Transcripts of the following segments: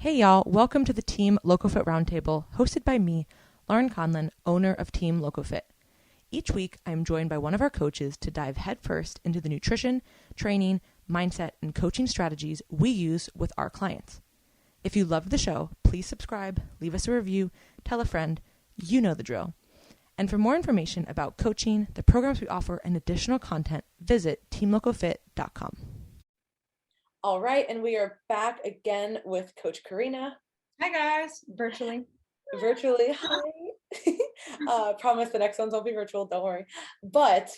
Hey y'all, welcome to the Team LocoFit Roundtable, hosted by me, Laurin Conlon, owner of Team LocoFit. Each week, I am joined by one of our coaches to dive headfirst into the nutrition, training, mindset, and coaching strategies we use with our clients. If you loved the show, please subscribe, leave us a review, tell a friend, you know the drill. And for more information about coaching, the programs we offer, and additional content, visit teamlocofit.com. All right, and we are back again with Coach Karina. Hi guys, virtually. Hi. Promise the next ones won't be virtual, don't worry. But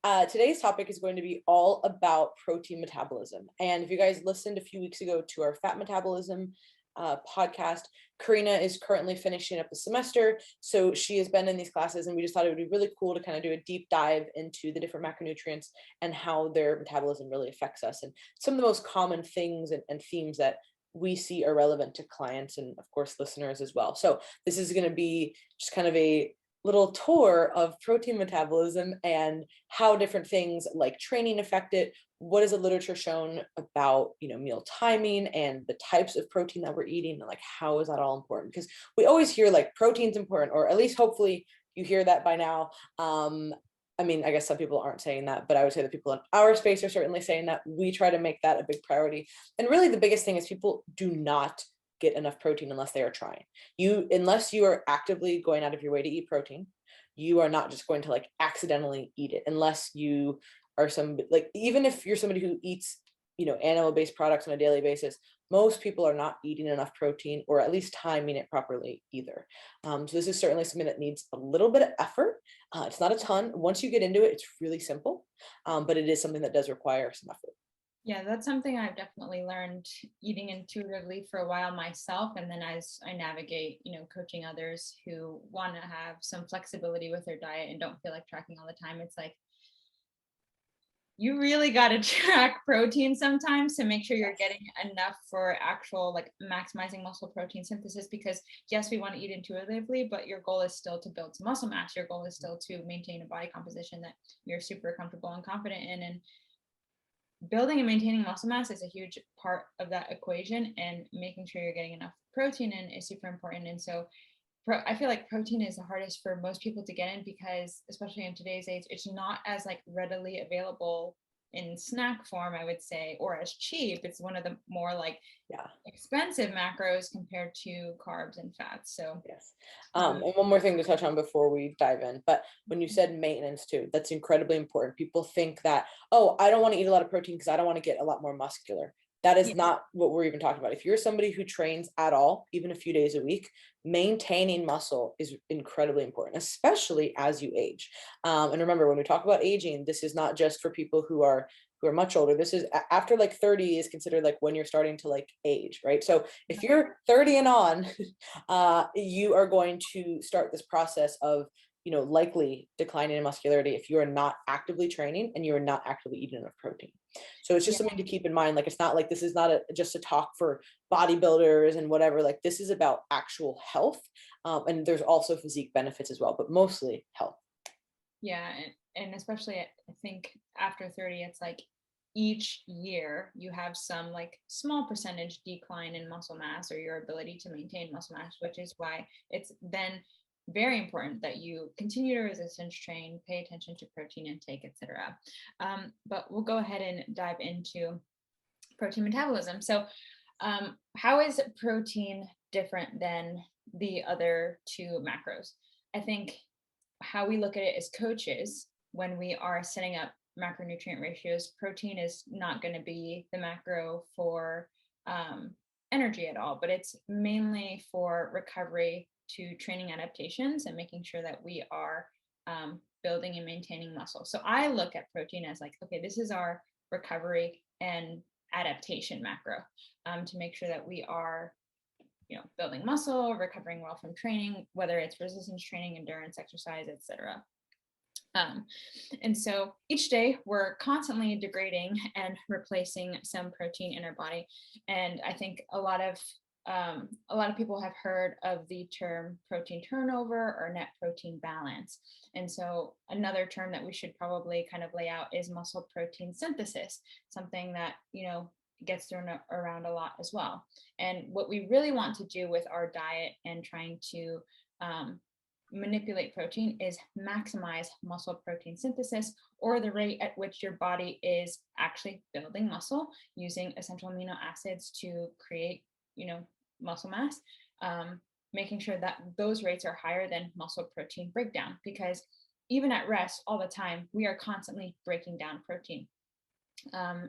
today's topic is going to be all about protein metabolism. And if you guys listened a few weeks ago to our fat metabolism podcast, Karina is currently finishing up the semester. So she has been in these classes, and we just thought it would be really cool to kind of do a deep dive into the different macronutrients and how their metabolism really affects us, and some of the most common things and themes that we see are relevant to clients and, of course, listeners as well. So this is going to be just kind of a little tour of protein metabolism and how different things like training affect it. What is the literature shown about, meal timing and the types of protein that we're eating, and like how is that all important? Because we always hear like protein's important, or at least hopefully you hear that by now. I guess some people aren't saying that, but I would say that people in our space are certainly saying that. We try to make that a big priority. And really the biggest thing is people do not get enough protein unless they are trying. Unless you are actively going out of your way to eat protein, you are not just going to like accidentally eat it, unless you are even if you're somebody who eats, animal-based products on a daily basis. Most people are not eating enough protein, or at least timing it properly either. So this is certainly something that needs a little bit of effort. It's not a ton. Once you get into it, it's really simple, but it is something that does require some effort. Yeah, that's something I've definitely learned eating intuitively for a while myself. And then as I navigate, coaching others who want to have some flexibility with their diet and don't feel like tracking all the time, it's like, you really got to track protein sometimes to make sure you're getting enough for actual like maximizing muscle protein synthesis, because yes, we want to eat intuitively, but your goal is still to build some muscle mass. Your goal is still to maintain a body composition that you're super comfortable and confident in. And building and maintaining muscle mass is a huge part of that equation, and making sure you're getting enough protein in is super important. And so I feel like protein is the hardest for most people to get in, because especially in today's age, it's not as like readily available in snack form, I would say, or as cheap. It's one of the more like expensive macros compared to carbs and fats. So yes. And one more thing to touch on before we dive in, but when you said maintenance too, that's incredibly important. People think that, oh, I don't want to eat a lot of protein because I don't want to get a lot more muscular. That is not what we're even talking about. If you're somebody who trains at all, even a few days a week, maintaining muscle is incredibly important, especially as you age. And remember, when we talk about aging, this is not just for people who are much older. This is after like 30 is considered like when you're starting to like age, right? So if you're 30 and on, you are going to start this process of likely declining in muscularity if you are not actively training and you are not actively eating enough protein. So it's just something to keep in mind. Like, it's not like this is not just a talk for bodybuilders and whatever. Like, this is about actual health. And there's also physique benefits as well, but mostly health. Yeah. And especially I think after 30, it's like each year you have some like small percentage decline in muscle mass or your ability to maintain muscle mass, which is why it's then very important that you continue to resistance train, pay attention to protein intake, etc. But we'll go ahead and dive into protein metabolism. So how is protein different than the other two macros? I think how we look at it as coaches when we are setting up macronutrient ratios, protein is not going to be the macro for energy at all, but it's mainly for recovery to training adaptations and making sure that we are building and maintaining muscle. So I look at protein as like, okay, this is our recovery and adaptation macro to make sure that we are building muscle, recovering well from training, whether it's resistance training, endurance, exercise, etc. And so each day we're constantly degrading and replacing some protein in our body. And I think a lot of people have heard of the term protein turnover or net protein balance. And so another term that we should probably kind of lay out is muscle protein synthesis, something that, gets thrown around a lot as well. And what we really want to do with our diet and trying to manipulate protein is maximize muscle protein synthesis, or the rate at which your body is actually building muscle using essential amino acids to create, muscle mass. Making sure that those rates are higher than muscle protein breakdown, because even at rest all the time, we are constantly breaking down protein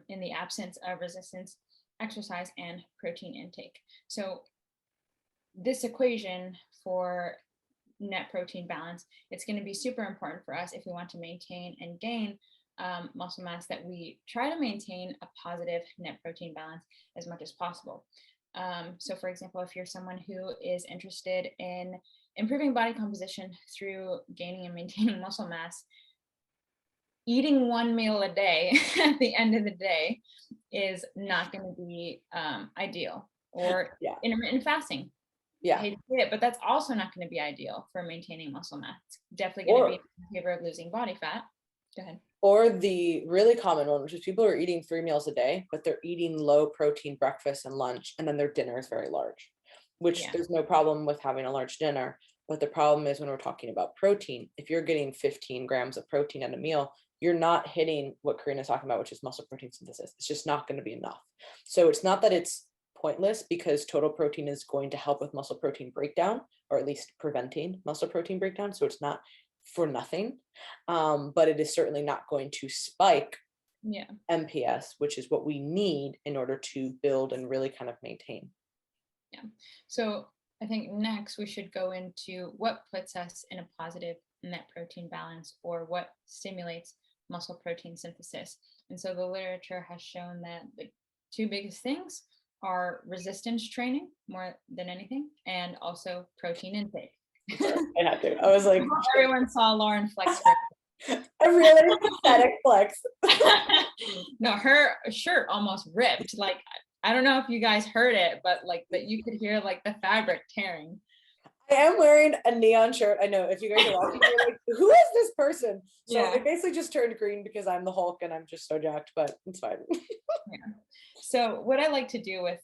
in the absence of resistance exercise and protein intake. So this equation for net protein balance, it's going to be super important for us if we want to maintain and gain muscle mass, that we try to maintain a positive net protein balance as much as possible. So for example, if you're someone who is interested in improving body composition through gaining and maintaining muscle mass, eating one meal a day at the end of the day is not going to be ideal. Or intermittent fasting. I hate to say it, but that's also not going to be ideal for maintaining muscle mass. It's definitely going to be in favor of losing body fat. Go ahead. Or the really common one, which is people are eating 3 meals a day, but they're eating low protein breakfast and lunch, and then their dinner is very large, which there's no problem with having a large dinner. But the problem is when we're talking about protein, if you're getting 15 grams of protein at a meal, you're not hitting what Karina's talking about, which is muscle protein synthesis. It's just not going to be enough. So it's not that it's pointless, because total protein is going to help with muscle protein breakdown, or at least preventing muscle protein breakdown. So it's not for nothing, but it is certainly not going to spike MPS, which is what we need in order to build and really kind of maintain. Yeah. So I think next we should go into what puts us in a positive net protein balance, or what stimulates muscle protein synthesis. And so the literature has shown that the two biggest things are resistance training more than anything, and also protein intake. I had to. I was like, everyone saw Lauren flex. A really pathetic flex. No, her shirt almost ripped. Like, I don't know if you guys heard it, but you could hear like the fabric tearing. I am wearing a neon shirt. I know if you guys are watching, you're like, who is this person? So it basically just turned green because I'm the Hulk and I'm just so jacked, but it's fine. So what I like to do with,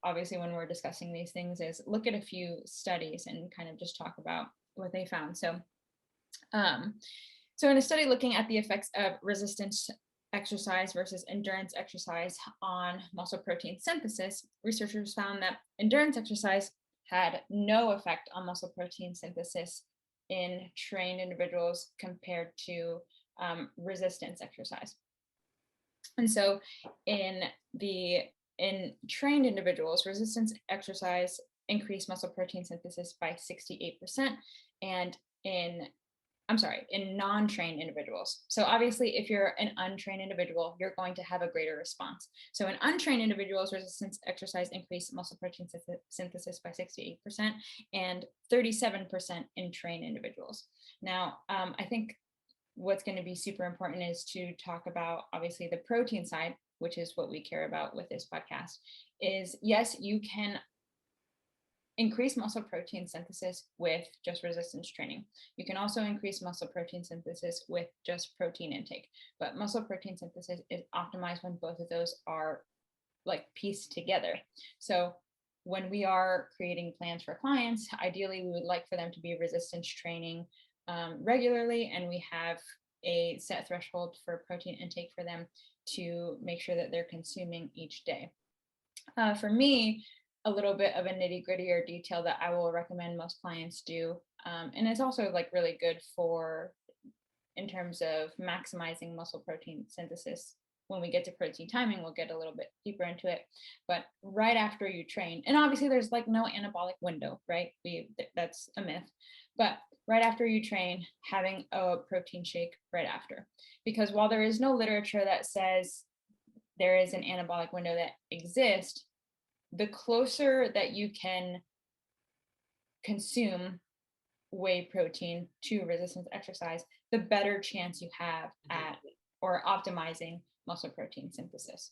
obviously, when we're discussing these things, is look at a few studies and kind of just talk about what they found. So, in a study looking at the effects of resistance exercise versus endurance exercise on muscle protein synthesis, researchers found that endurance exercise had no effect on muscle protein synthesis in trained individuals compared to resistance exercise. And so in trained individuals, resistance exercise increased muscle protein synthesis by 68%, and in non-trained individuals. So obviously, if you're an untrained individual, you're going to have a greater response. So in untrained individuals, resistance exercise increased muscle protein synthesis by 68% and 37% in trained individuals. Now, I think what's going to be super important is to talk about, obviously, the protein side, which is what we care about with this podcast, is yes, you can increase muscle protein synthesis with just resistance training. You can also increase muscle protein synthesis with just protein intake, but muscle protein synthesis is optimized when both of those are pieced together. So when we are creating plans for clients, ideally we would like for them to be resistance training regularly, and we have a set threshold for protein intake for them to make sure that they're consuming each day. For me, a little bit of a nitty-grittier detail that I will recommend most clients do, and it's also really good for in terms of maximizing muscle protein synthesis. When we get to protein timing, we'll get a little bit deeper into it, but right after you train, and obviously there's no anabolic window, right? That's a myth, but right after you train, having a protein shake right after, because while there is no literature that says there is an anabolic window that exists, the closer that you can consume whey protein to resistance exercise, the better chance you have at or optimizing muscle protein synthesis.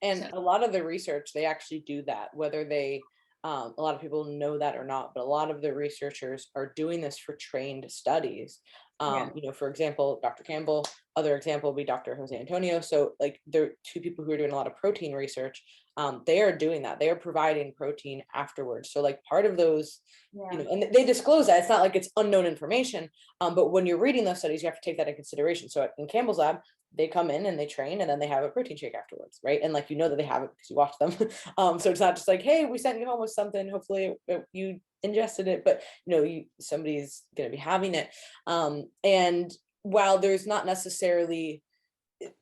And a lot of the research, they actually do that, whether they, a lot of people know that or not, but a lot of the researchers are doing this for trained studies. For example, Dr. Campbell other example would be Dr. Jose Antonio. So like there are two people who are doing a lot of protein research. They are doing that. They are providing protein afterwards. So like part of those, Yeah. and they disclose that. It's not like it's unknown information. But when you're reading those studies, you have to take that in consideration. So in Campbell's lab, they come in and they train and then they have a protein shake afterwards, right? And like, that they have it because you watch them. So it's not just like, hey, we sent you home with something, hopefully you ingested it, but somebody's going to be having it. And while there's not necessarily,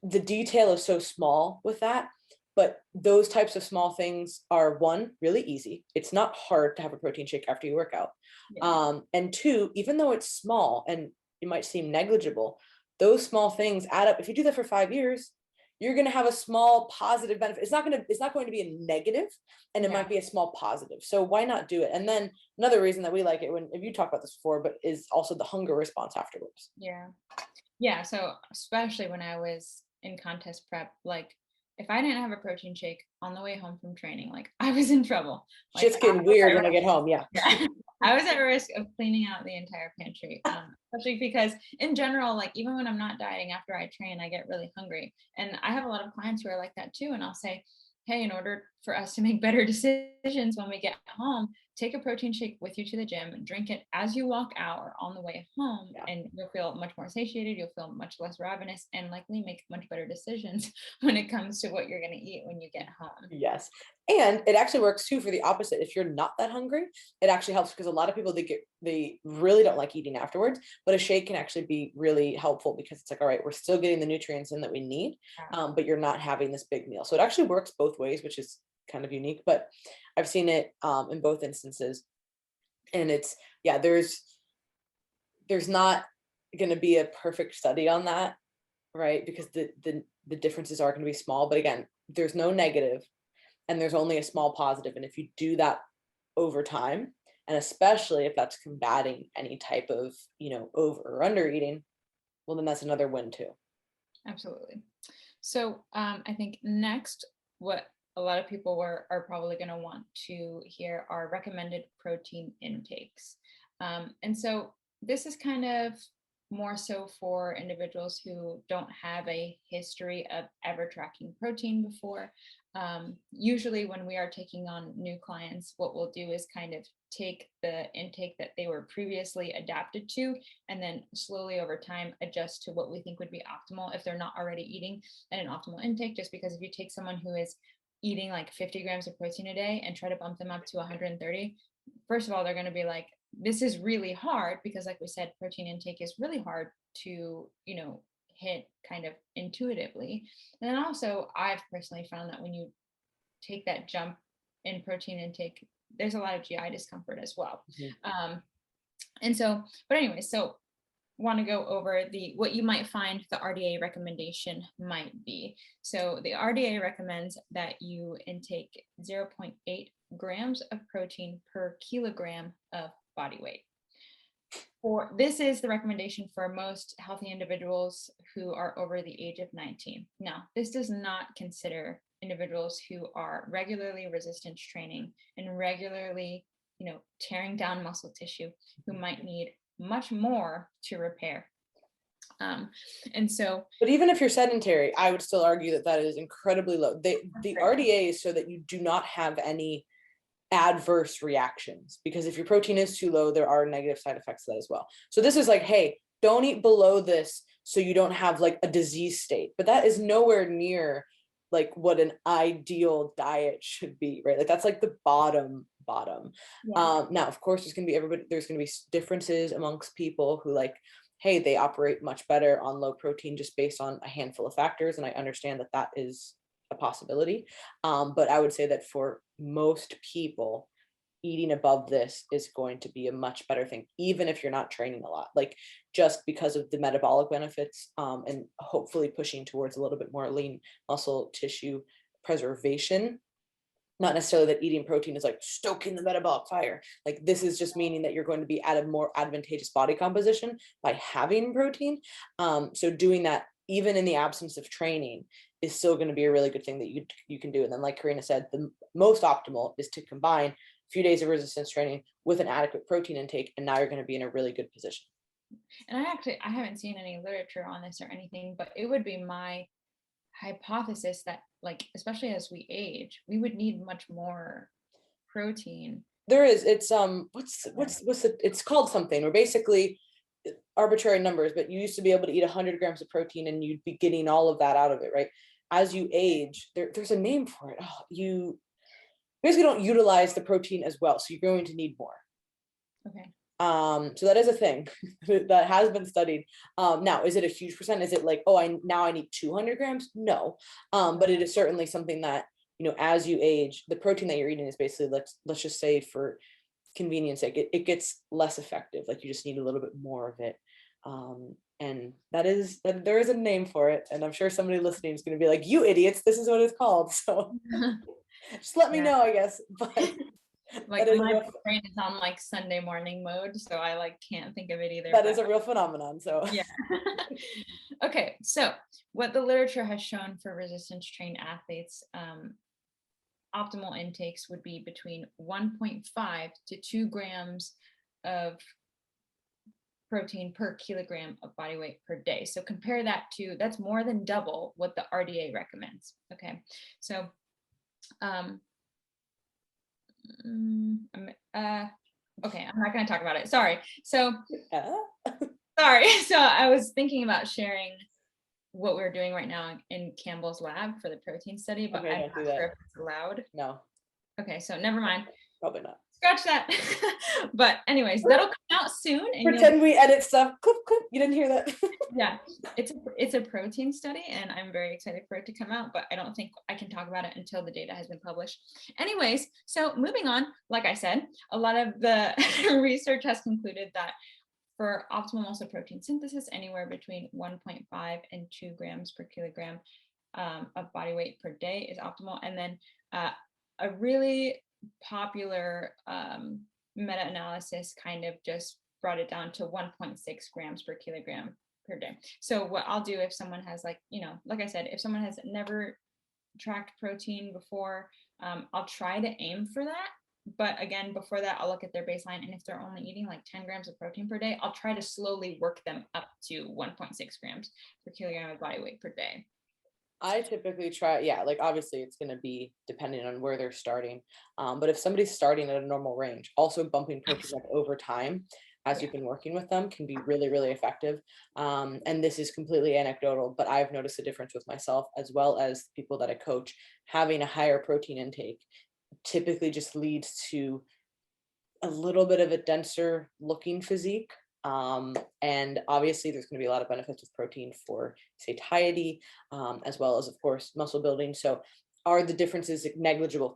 the detail is so small with that, but those types of small things are, one, really easy. It's not hard to have a protein shake after you work out. Yeah. And two, even though it's small and it might seem negligible, those small things add up. If you do that for 5 years, you're going to have a small positive benefit. It's not going to be a negative, and it might be a small positive. So why not do it? And then another reason that we like it, if you talked about this before, but is also the hunger response afterwards. Yeah. So especially when I was in contest prep, like if I didn't have a protein shake on the way home from training, like I was in trouble. Like, Shit's getting weird when I get home. Yeah. I was at risk of cleaning out the entire pantry, especially because in general, like even when I'm not dieting after I train, I get really hungry. And I have a lot of clients who are like that too. And I'll say, hey, in order for us to make better decisions when we get home, take a protein shake with you to the gym and drink it as you walk out or on the way home. Yeah. And you'll feel much more satiated. You'll feel much less ravenous and likely make much better decisions when it comes to what you're going to eat when you get home. Yes. And it actually works too for the opposite. If you're not that hungry, it actually helps, because a lot of people, they really don't like eating afterwards, but a shake can actually be really helpful because it's like, all right, we're still getting the nutrients in that we need, but you're not having this big meal. So it actually works both ways, which is kind of unique, but I've seen it in both instances. And it's, there's not going to be a perfect study on that, right? Because the differences are going to be small, but again, there's no negative and there's only a small positive. And if you do that over time, and especially if that's combating any type of, over or under eating, well, then that's another win too. Absolutely. So I think next, what a lot of people are probably going to want to hear are recommended protein intakes. And so this is kind of more so for individuals who don't have a history of ever tracking protein before. Usually when we are taking on new clients, what we'll do is kind of take the intake that they were previously adapted to, and then slowly over time adjust to what we think would be optimal if they're not already eating at an optimal intake. Just because if you take someone who is eating like 50 grams of protein a day and try to bump them up to 130, first of all, they're going to be like, this is really hard, because like we said, protein intake is really hard to, hit kind of intuitively. And then also I've personally found that when you take that jump in protein intake, there's a lot of GI discomfort as well. And so, but anyway, so want to go over what you might find the RDA recommendation might be. So the RDA recommends that you intake 0.8 grams of protein per kilogram of body weight. This is the recommendation for most healthy individuals who are over the age of 19. Now, this does not consider individuals who are regularly resistance training and regularly, tearing down muscle tissue, who might need much more to repair. And so, but even if you're sedentary, I would still argue that is incredibly low. The RDA is so that you do not have any adverse reactions, because if your protein is too low, there are negative side effects to that as well. So this is like, hey, don't eat below this so you don't have like a disease state, but that is nowhere near like what an ideal diet should be, right? Like that's like the bottom. Now of course there's going to be differences amongst people who, like, hey, they operate much better on low protein just based on a handful of factors, and I understand that is a possibility, but I would say that for most people, eating above this is going to be a much better thing, even if you're not training a lot, like just because of the metabolic benefits, and hopefully pushing towards a little bit more lean muscle tissue preservation. Not necessarily that eating protein is like stoking the metabolic fire. Like this is just meaning that you're going to be at a more advantageous body composition by having protein. So doing that even in the absence of training is still going to be a really good thing that you can do. And then, like Karina said, the most optimal is to combine a few days of resistance training with an adequate protein intake, and now you're going to be in a really good position. And I haven't seen any literature on this or anything, but it would be my hypothesis that, like, especially as we age, we would need much more protein. There is, it's Yeah. it's called something, or basically arbitrary numbers, but you used to be able to eat 100 grams of protein and you'd be getting all of that out of it, right? As you age, there's a name for it. Oh, you basically don't utilize the protein as well, so you're going to need more. Okay. So that is a thing that has been studied. Now, is it a huge percent? Is it like, oh, I need 200 grams? No. But it is certainly something that, as you age, the protein that you're eating is basically, let's just say, for convenience sake, it gets less effective. Like, you just need a little bit more of it. And that there is a name for it. And I'm sure somebody listening is going to be like, you idiots, this is what it's called. So just let me Yeah. know, I guess. But Like that is a my real, brain is on like Sunday morning mode, so I like can't think of it either. that is But a real phenomenon. So yeah. Okay, so what the literature has shown for resistance trained athletes, optimal intakes would be between 1.5 to 2 grams of protein per kilogram of body weight per day. So compare that to, that's more than double what the RDA recommends. Okay, so um, okay, I'm not going to talk about it. Sorry. So sorry. So I was thinking about sharing what we're doing right now in Campbell's lab for the protein study, but okay, I'm don't do not sure that. if it's allowed. No, Okay, so never mind. probably not. Scratch that. But anyways, that'll come out soon, and you'll, Pretend we edit stuff. Clip, clip. You didn't hear that. yeah, it's a protein study, and I'm very excited for it to come out, but I don't think I can talk about it until the data has been published. Anyways, so moving on, like I said, a lot of the research has concluded that for optimal muscle protein synthesis, anywhere between 1.5 and 2 grams per kilogram of body weight per day is optimal. And then a really popular meta-analysis kind of just brought it down to 1.6 grams per kilogram per day. So what I'll do if someone has, like, like I said, if someone has never tracked protein before, I'll try to aim for that. But again, before that, I'll look at their baseline. And if they're only eating like 10 grams of protein per day, I'll try to slowly work them up to 1.6 grams per kilogram of body weight per day. I typically try, yeah, like obviously it's going to be depending on where they're starting. But if somebody's starting at a normal range, also bumping protein up over time as you've been working with them can be really, really effective. And this is completely anecdotal, but I've noticed a difference with myself as well as people that I coach. Having a higher protein intake typically just leads to a little bit of a denser looking physique. And obviously there's going to be a lot of benefits with protein for satiety, as well as, of course, muscle building. So are the differences negligible?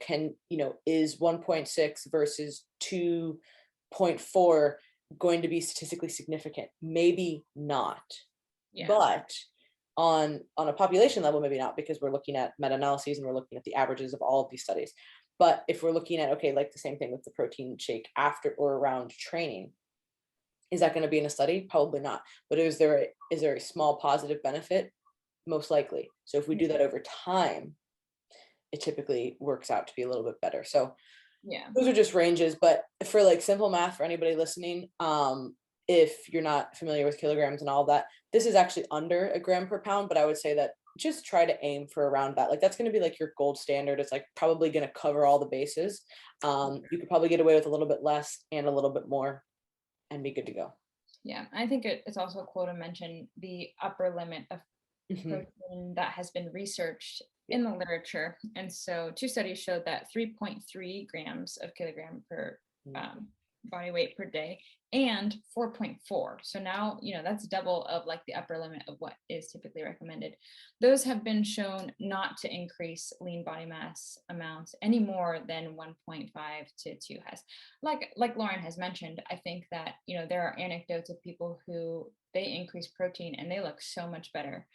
Is 1.6 versus 2.4 going to be statistically significant? Maybe not. Yeah. But on a population level, maybe not, because we're looking at meta-analyses and we're looking at the averages of all of these studies. But if we're looking at, okay, like the same thing with the protein shake after or around training, is that going to be in a study? Probably not. But is there a small positive benefit? Most likely. So if we do that over time, it typically works out to be a little bit better. So yeah, those are just ranges. But for like simple math for anybody listening, if you're not familiar with kilograms and all that, this is actually under a gram per pound. But I would say that just try to aim for around that. Like that's going to be like your gold standard. It's like probably going to cover all the bases. You could probably get away with a little bit less and a little bit more and be good to go. Yeah, I think it's also cool to mention the upper limit of protein that has been researched in the literature. And so 2 studies showed that 3.3 grams of kilogram per body weight per day and 4.4. So now, that's double of like the upper limit of what is typically recommended. Those have been shown not to increase lean body mass amounts any more than 1.5 to 2 has. Like Lauren has mentioned, I think that, there are anecdotes of people who they increase protein and they look so much better,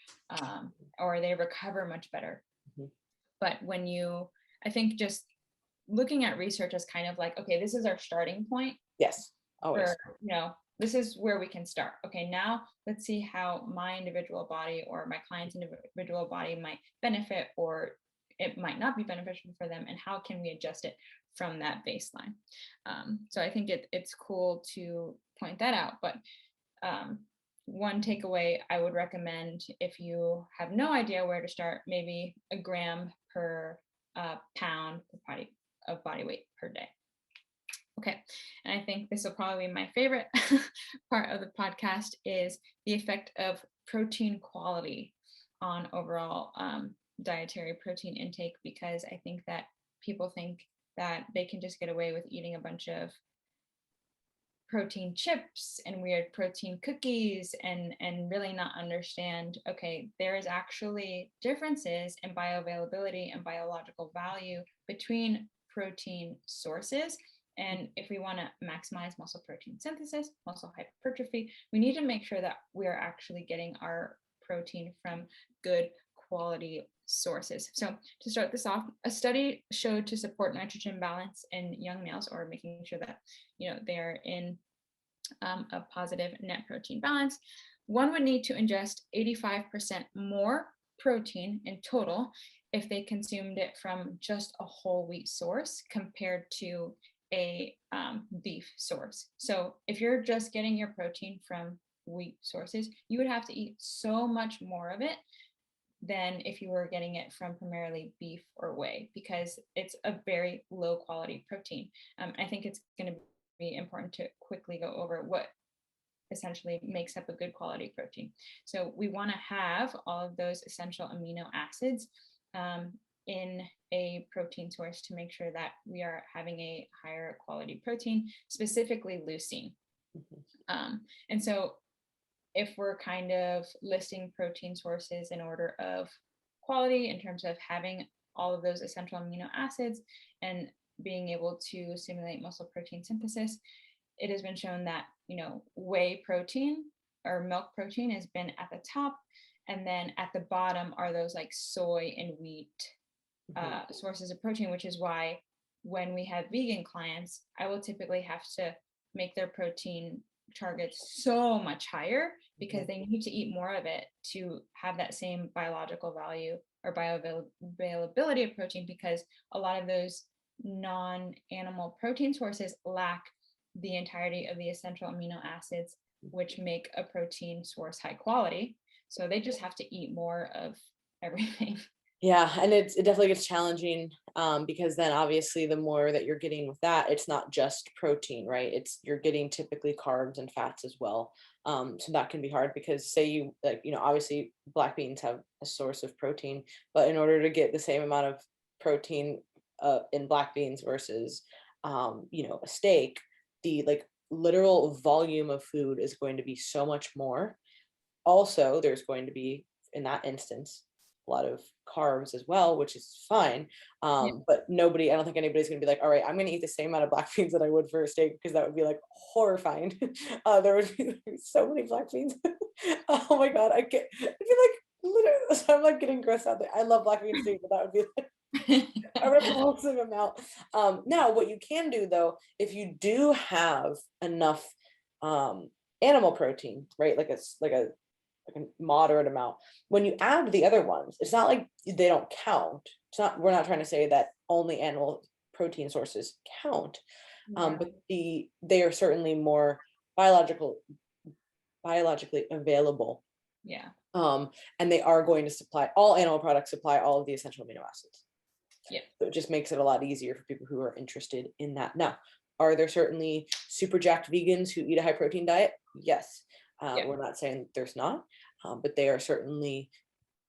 or they recover much better. But I think just looking at research as kind of like, okay, this is our starting point. Yes, always. This is where we can start. Okay, now let's see how my individual body or my client's individual body might benefit, or it might not be beneficial for them, and how can we adjust it from that baseline. So I think it's cool to point that out. But one takeaway I would recommend, if you have no idea where to start, maybe a gram per pound of body weight per day. Okay, and I think this will probably be my favorite part of the podcast, is the effect of protein quality on overall dietary protein intake, because I think that people think that they can just get away with eating a bunch of protein chips and weird protein cookies and really not understand, okay, there is actually differences in bioavailability and biological value between protein sources. And if we want to maximize muscle protein synthesis, muscle hypertrophy, we need to make sure that we are actually getting our protein from good quality sources. So to start this off, a study showed to support nitrogen balance in young males, or making sure that they're in a positive net protein balance, one would need to ingest 85% more protein in total if they consumed it from just a whole wheat source compared to a beef source. So if you're just getting your protein from wheat sources, you would have to eat so much more of it than if you were getting it from primarily beef or whey, because it's a very low quality protein. I think it's going to be important to quickly go over what essentially makes up a good quality protein. So we want to have all of those essential amino acids in a protein source to make sure that we are having a higher quality protein, specifically leucine. And so if we're kind of listing protein sources in order of quality in terms of having all of those essential amino acids and being able to stimulate muscle protein synthesis, it has been shown that, whey protein or milk protein has been at the top, and then at the bottom are those like soy and wheat sources of protein, which is why when we have vegan clients, I will typically have to make their protein targets so much higher, because they need to eat more of it to have that same biological value or bioavailability of protein, because a lot of those non-animal protein sources lack the entirety of the essential amino acids which make a protein source high quality. So they just have to eat more of everything. Yeah, and it definitely gets challenging, because then obviously the more that you're getting with that, it's not just protein, right? You're getting typically carbs and fats as well. So that can be hard, because say you obviously black beans have a source of protein, but in order to get the same amount of protein in black beans versus a steak, the literal volume of food is going to be so much more. Also, there's going to be, in that instance, a lot of carbs as well, which is fine. Yeah. But I don't think anybody's gonna be like, all right, I'm gonna eat the same amount of black beans that I would for a steak, because that would be like horrifying. There would be so many black beans. Oh my God, I'd be like, literally, so I'm like getting grossed out there. I love black beans too, but that would be like a repulsive amount. Now, what you can do though, if you do have enough animal protein, right, like a moderate amount, when you add the other ones, it's not like they don't count. We're not trying to say that only animal protein sources count, but they are certainly more biologically available. Yeah. And they are going to supply, all animal products supply all of the essential amino acids. Yeah. So it just makes it a lot easier for people who are interested in that. Now, are there certainly super jacked vegans who eat a high protein diet? Yes. We're not saying there's not, but they are certainly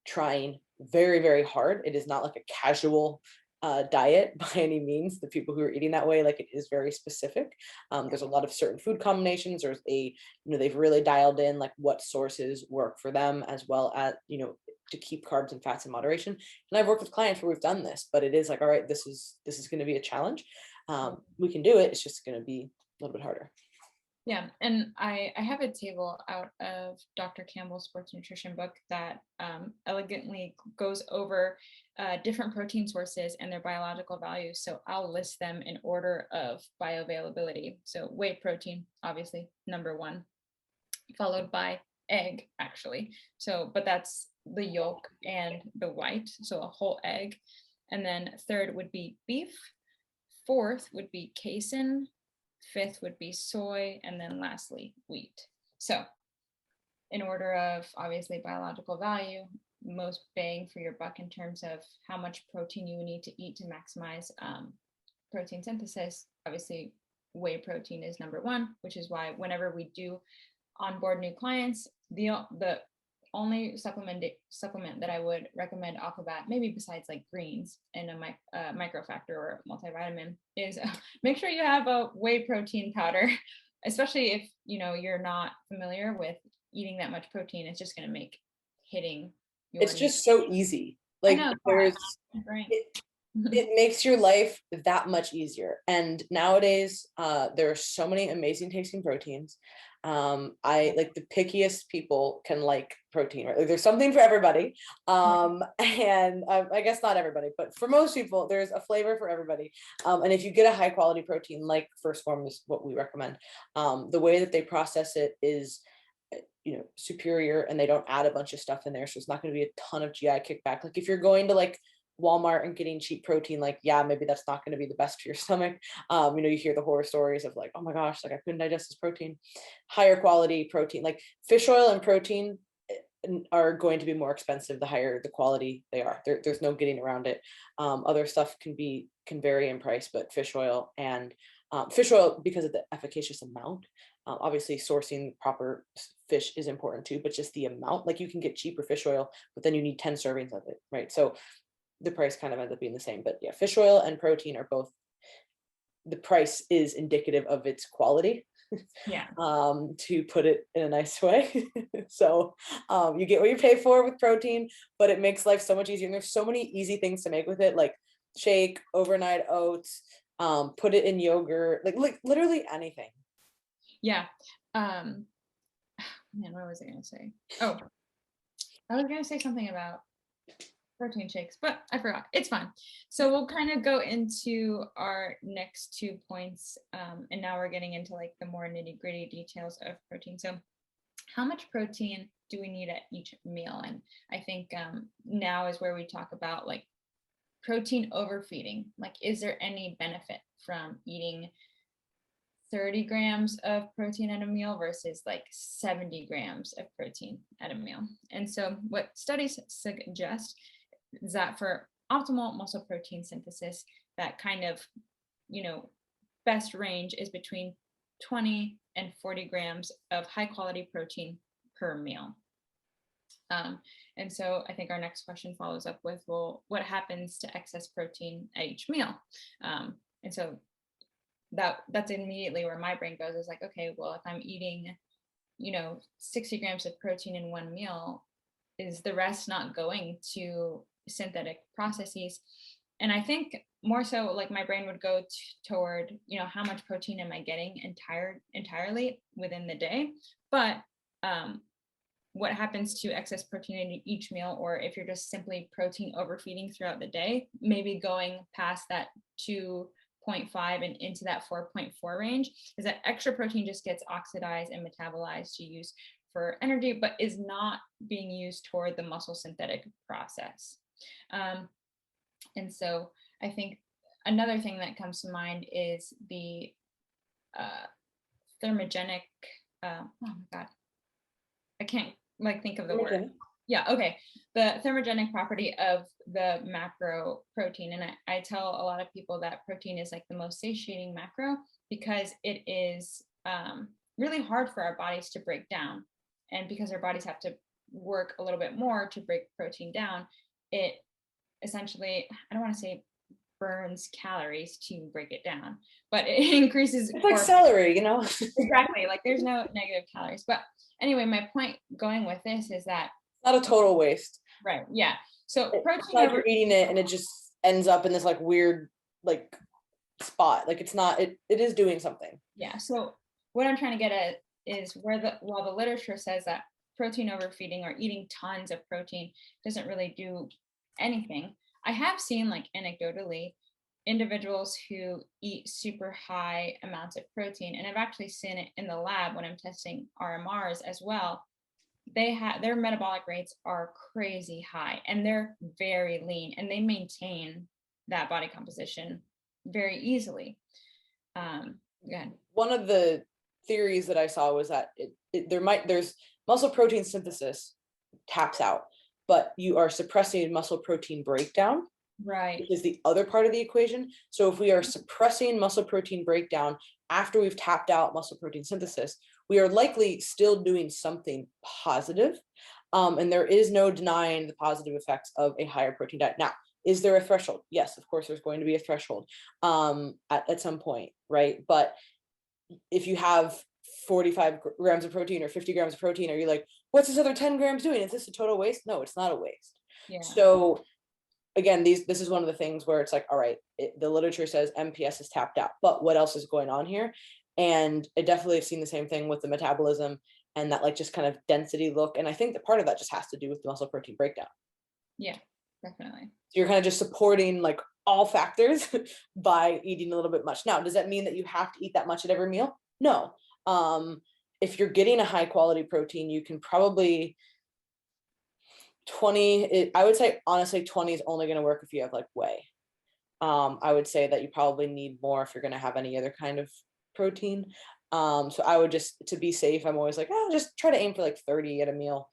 trying very, very hard. It is not like a casual diet by any means. The people who are eating that way, like, it is very specific. There's a lot of certain food combinations, or they've really dialed in like what sources work for them, as well as to keep carbs and fats in moderation. And I've worked with clients where we've done this, but it is like, all right, this is going to be a challenge. We can do it. It's just going to be a little bit harder. Yeah, and I have a table out of Dr. Campbell's sports nutrition book that elegantly goes over different protein sources and their biological values. So I'll list them in order of bioavailability. So whey protein, obviously, number one, followed by egg, actually. So, but that's the yolk and the white, so a whole egg. And then third would be beef. Fourth would be casein. Fifth would be soy, and then lastly, wheat. So in order of obviously biological value, most bang for your buck in terms of how much protein you need to eat to maximize protein synthesis. Obviously, whey protein is number one, which is why whenever we do onboard new clients, the only supplement that I would recommend off the bat, maybe besides like greens and a microfactor or multivitamin, is make sure you have a whey protein powder, especially if you're not familiar with eating that much protein. It's just going to make hitting your It's just so easy. I Like know, right. it makes your life that much easier. And nowadays, there are so many amazing tasting proteins. I like the pickiest people can like protein, right? Like there's something for everybody. And I guess not everybody, but for most people, there's a flavor for everybody. And if you get a high quality protein, like First Form is what we recommend, the way that they process it is superior, and they don't add a bunch of stuff in there, so it's not going to be a ton of GI kickback. Like if you're going to like Walmart and getting cheap protein, like yeah, maybe that's not going to be the best for your stomach. You hear the horror stories of like, oh my gosh, like I couldn't digest this protein. Higher quality protein, like fish oil and protein, are going to be more expensive the higher the quality they are. There's no getting around it. Other stuff can vary in price, but fish oil, because of the efficacious amount, obviously sourcing proper fish is important too, but just the amount, like you can get cheaper fish oil, but then you need 10 servings of it, right? So the price kind of ends up being the same. But yeah, fish oil and protein are both, the price is indicative of its quality. Yeah. To put it in a nice way. So you get what you pay for with protein, but it makes life so much easier. And there's so many easy things to make with it, like shake, overnight oats, put it in yogurt, like literally anything. Yeah. Man, what was I going to say? Oh, I was going to say something about protein shakes, but I forgot. It's fine. So we'll kind of go into our next 2 points. And now we're getting into like the more nitty gritty details of protein. So how much protein do we need at each meal? And I think now is where we talk about like protein overfeeding. Like, is there any benefit from eating 30 grams of protein at a meal versus like 70 grams of protein at a meal? And so what studies suggest is that for optimal muscle protein synthesis, that kind of, best range is between 20 and 40 grams of high quality protein per meal. And so I think our next question follows up with, well, what happens to excess protein at each meal? And so that's immediately where my brain goes, is like, okay, well, if I'm eating, 60 grams of protein in one meal, is the rest not going to synthetic processes? And I think more so like my brain would go toward, how much protein am I getting entirely within the day? But what happens to excess protein in each meal, or if you're just simply protein overfeeding throughout the day, maybe going past that 2.5 and into that 4.4 range, is that extra protein just gets oxidized and metabolized to use for energy, but is not being used toward the muscle synthetic process. And so I think another thing that comes to mind is the thermogenic, oh my God, I can't think of the word. Yeah, okay. The thermogenic property of the macro protein. And I tell a lot of people that protein is like the most satiating macro, because it is really hard for our bodies to break down. And because our bodies have to work a little bit more to break protein down, it essentially, I don't want to say burns calories to break it down, but it increases. It's like celery, Exactly. Like there's no negative calories. But anyway, my point going with this is that not a total waste. Right. Yeah. So protein, like you're eating it and it just ends up in this like weird like spot. Like it's not. It is doing something. Yeah. So what I'm trying to get at is while the literature says that protein overfeeding or eating tons of protein doesn't really do anything, I have seen, like anecdotally, individuals who eat super high amounts of protein, and I've actually seen it in the lab when I'm testing RMRs as well. Their metabolic rates are crazy high, and they're very lean, and they maintain that body composition very easily. One of the theories that I saw was that there's muscle protein synthesis taps out, but you are suppressing muscle protein breakdown, Right. which is the other part of the equation. So if we are suppressing muscle protein breakdown after we've tapped out muscle protein synthesis, we are likely still doing something positive. And there is no denying the positive effects of a higher protein diet. Now, is there a threshold? Yes, of course, there's going to be a threshold at some point, right? But if you have 45 grams of protein or 50 grams of protein, are you like, what's this other 10 grams doing? Is this a total waste? No, it's not a waste. Yeah. So again, this is one of the things where it's like, all right, the literature says MPS is tapped out, but what else is going on here? And I definitely have seen the same thing with the metabolism and that like just kind of density look. And I think that part of that just has to do with the muscle protein breakdown. Yeah, definitely. So you're kind of just supporting like all factors by eating a little bit much. Now, does that mean that you have to eat that much at every meal? No. If you're getting a high quality protein, you can probably 20, I would say honestly 20 is only going to work if you have like whey. I would say that you probably need more if you're going to have any other kind of protein. So I would just, to be safe, I'm always like, oh, just try to aim for like 30 at a meal,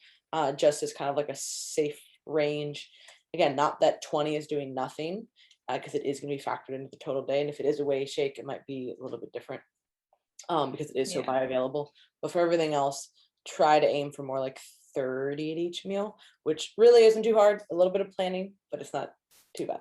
just as kind of like a safe range. Again, not that 20 is doing nothing, because it is going to be factored into the total day. And if it is a whey shake, it might be a little bit different, because it is so bioavailable. But for everything else, try to aim for more like 30 at each meal, which really isn't too hard. A little bit of planning, but it's not too bad.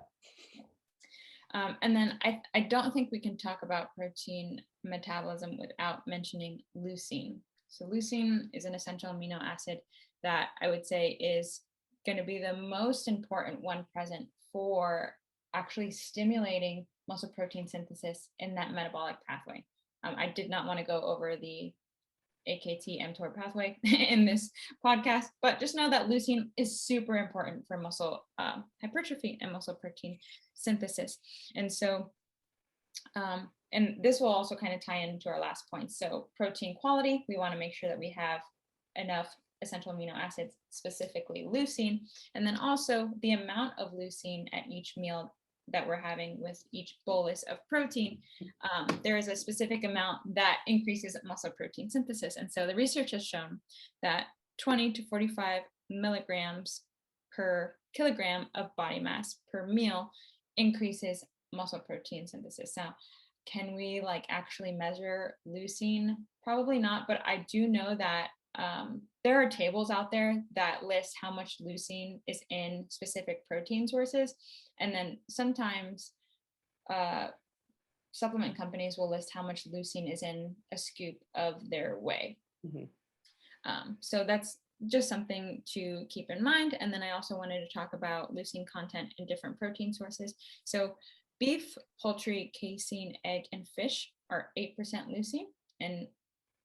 And then I don't think we can talk about protein metabolism without mentioning leucine. So leucine is an essential amino acid that I would say is going to be the most important one present for actually stimulating muscle protein synthesis in that metabolic pathway. I did not want to go over the AKT-mTOR pathway in this podcast, but just know that leucine is super important for muscle hypertrophy and muscle protein synthesis. And so, and this will also kind of tie into our last point. So protein quality, we want to make sure that we have enough essential amino acids, specifically leucine, and then also the amount of leucine at each meal that we're having with each bolus of protein. There is a specific amount that increases muscle protein synthesis. And so the research has shown that 20 to 45 milligrams per kilogram of body mass per meal increases muscle protein synthesis. Now, can we like actually measure leucine? Probably not, but I do know that there are tables out there that list how much leucine is in specific protein sources. And then sometimes supplement companies will list how much leucine is in a scoop of their whey. So that's just something to keep in mind. And then I also wanted to talk about leucine content in different protein sources. So beef, poultry, casein, egg, and fish are 8% leucine, and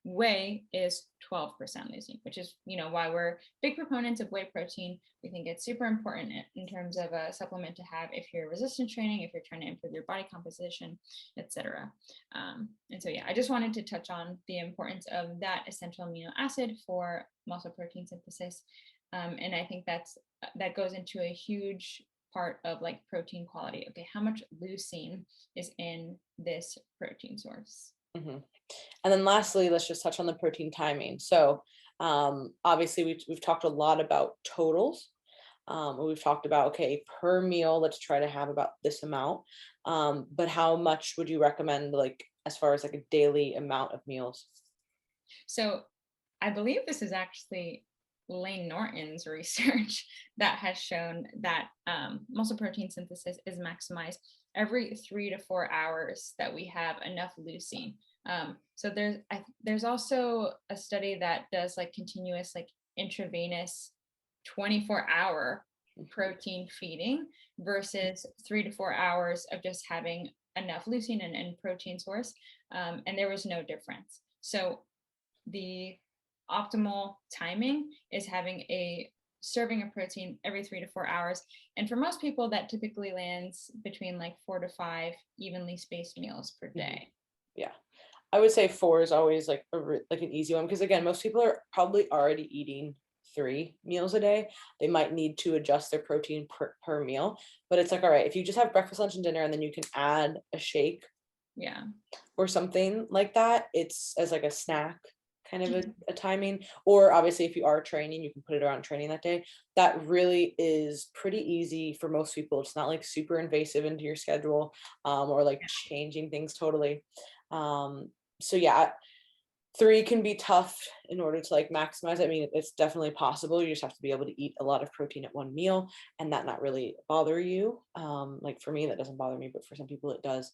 whey is 12% leucine, which is, why we're big proponents of whey protein. We think it's super important in terms of a supplement to have if you're resistance training, if you're trying to improve your body composition, etc. And so, I just wanted to touch on the importance of that essential amino acid for muscle protein synthesis. And I think that goes into a huge part of like protein quality. Okay, how much leucine is in this protein source? And then lastly, let's just touch on the protein timing. So obviously we've talked a lot about totals. We've talked about, okay, per meal, let's try to have about this amount. But how much would you recommend, like, as far as like a daily amount of meals? So I believe this is actually Lane Norton's research that has shown that muscle protein synthesis is maximized every 3 to 4 hours that we have enough leucine. So there's also a study that does like continuous like intravenous 24-hour protein feeding versus 3 to 4 hours of just having enough leucine and protein source, and there was no difference. So the optimal timing is having a serving of protein every 3 to 4 hours, and for most people that typically lands between like 4 to 5 evenly spaced meals per day. Yeah, I would say 4 is always like an easy one, because again, most people are probably already eating 3 meals a day. They might need to adjust their protein per meal, but it's like, all right, if you just have breakfast, lunch, and dinner, and then you can add a shake, or something like that, it's as like a snack kind of a timing, or obviously if you are training, you can put it around training that day. That really is pretty easy for most people. It's not like super invasive into your schedule, or like changing things totally. So yeah, 3 can be tough in order to like maximize. I mean, it's definitely possible. You just have to be able to eat a lot of protein at one meal and that not really bother you. Like for me, that doesn't bother me, but for some people it does.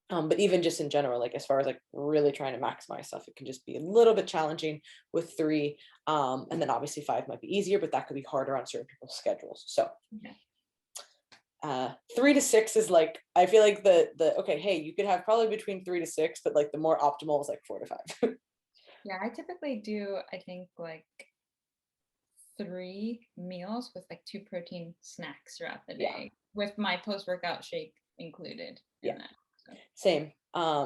But even just in general, like as far as like really trying to maximize stuff, it can just be a little bit challenging with 3. And then obviously 5 might be easier, but that could be harder on certain people's schedules. So 3 to 6 is like, I feel like the okay, hey, you could have probably between 3 to 6, but like the more optimal is like 4 to 5. Yeah, I typically do, I think, like 3 meals with like 2 protein snacks throughout the Yeah. day, with my post-workout shake included in Yeah. that. So. Same.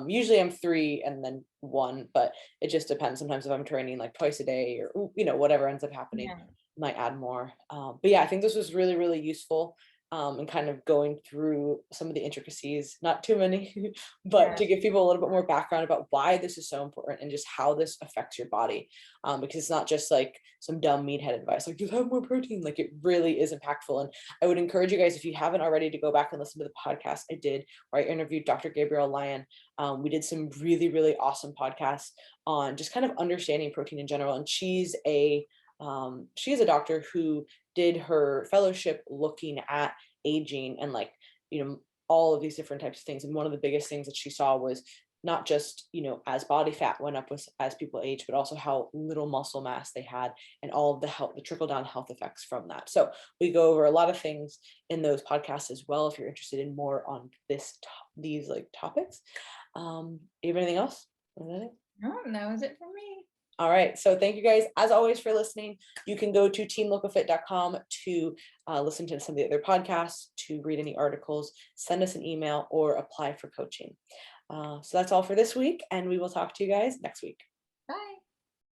Usually I'm 3 and then 1, but it just depends. Sometimes if I'm training like twice a day or, whatever ends up happening, Yeah. might add more. But yeah, I think this was really, really useful. And kind of going through some of the intricacies, not too many, but Yeah. to give people a little bit more background about why this is so important and just how this affects your body. Because it's not just like some dumb meathead advice, like you have more protein, like it really is impactful. And I would encourage you guys, if you haven't already, to go back and listen to the podcast I did where I interviewed Dr. Gabrielle Lyon. We did some really, really awesome podcasts on just kind of understanding protein in general. And she's a doctor who did her fellowship looking at aging and like, all of these different types of things. And one of the biggest things that she saw was not just, as body fat went up as people age, but also how little muscle mass they had and all of the trickle down health effects from that. So we go over a lot of things in those podcasts as well, if you're interested in more on these like topics. You have anything else? No, that was it for me. All right. So thank you guys, as always, for listening. You can go to teamlocofit.com to listen to some of the other podcasts, to read any articles, send us an email, or apply for coaching. So that's all for this week, and we will talk to you guys next week. Bye.